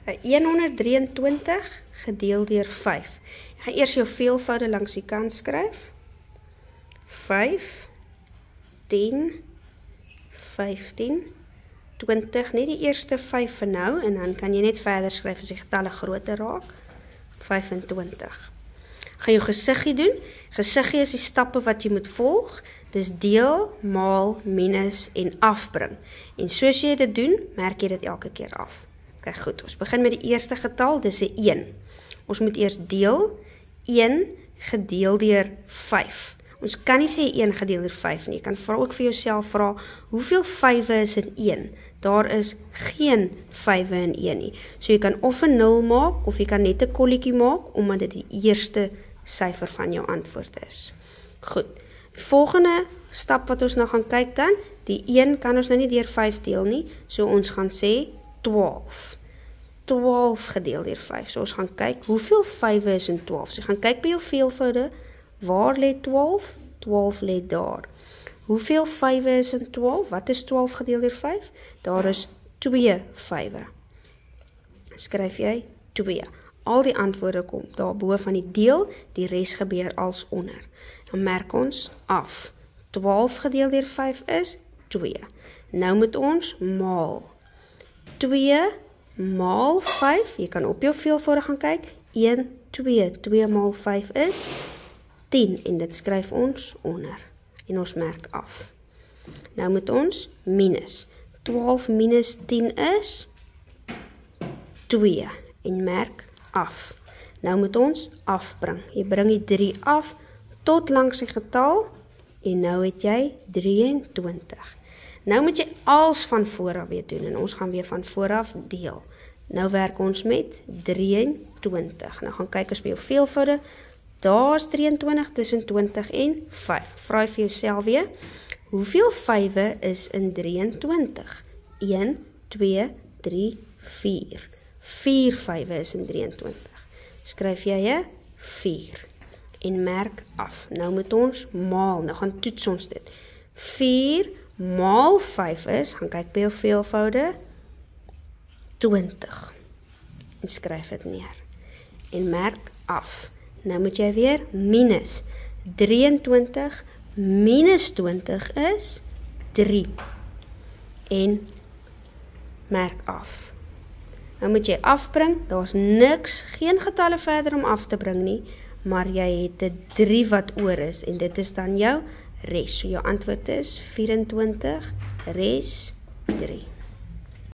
Okay, 123 gedeel deur 5. Ek gaan eers jou veelvoude langs die kant skryf. 5, 10, 15, 20, net die eerste 5 vir nou, en dan kan jy net verder skryf as die getalle groter raak. 25. Gaan jou gesiggie doen. Gesiggie is die stappe wat jy moet volg. Dis deel, maal, minus en afbring. En soos jy dit doen, merk jy dit elke keer af. Ok, goed, ons begin met die eerste getal, dis 'n 1. Ons moet eers deel, 1 gedeel deur 5. Ons kan nie sê 1 gedeel deur 5 nie. Jy kan ook vir jouself vra, hoeveel 5e is in 1? Daar is geen 5e in 1 nie. So jy kan of 'n 0 maak, of jy kan net 'n kolletjie maak, omdat dit die eerste syfer van jou antwoord is. Goed, die volgende stap wat ons nou gaan kyk dan, die 1 kan ons nou nie deur 5 deel nie, so ons gaan sê 12. 12 gedeel deur 5, so ons gaan kyk, hoeveel 5e is in 12? So jy gaan kyk by jou veelvoude, waar lê 12? 12 lê daar. Hoeveel 5e is in 12? Wat is 12 gedeel deur 5? Daar is 2 5e. Skryf jy 2. Al die antwoorde kom daarbo van die deel, die res gebeur als onder. Dan merk ons af. 12 gedeel deur 5 is 2. Nou moet ons maal. 2 maal 5, jy kan op jou veelvoude gaan kyk, 1, 2, 2 maal 5 is 10, en dit skryf ons onder, en ons merk af. Nou moet ons minus, 12 minus 10 is 2, en merk af. Nou moet ons afbring, jy bring die 3 af, tot langs die getal, en nou het jy 23. Nou moet jy als van vooraf weer doen, en ons gaan weer van vooraf deel. Nou werk ons met 23. Nou gaan kyk ons by jou veelvoude, daar is 23 tussen 20 en 5. Vraai vir jouself weer, hoeveel 5e is in 23? 1, 2, 3, 4. 4 5e is in 23. Skryf jy 'n 4 en merk af. Nou moet ons maal, nou gaan toets ons dit. 4 maal 5 is, gaan kyk by jou veelvoude, 20. En skryf dit neer. En merk af. Nou moet jy weer minus. 23 minus 20 is 3. En merk af. Nou moet jy afbring, daar is niks, geen getalle verder om af te bring nie, maar jy het 'n 3 wat oor is, en dit is dan jou res. So jou antwoord is 24, res 3.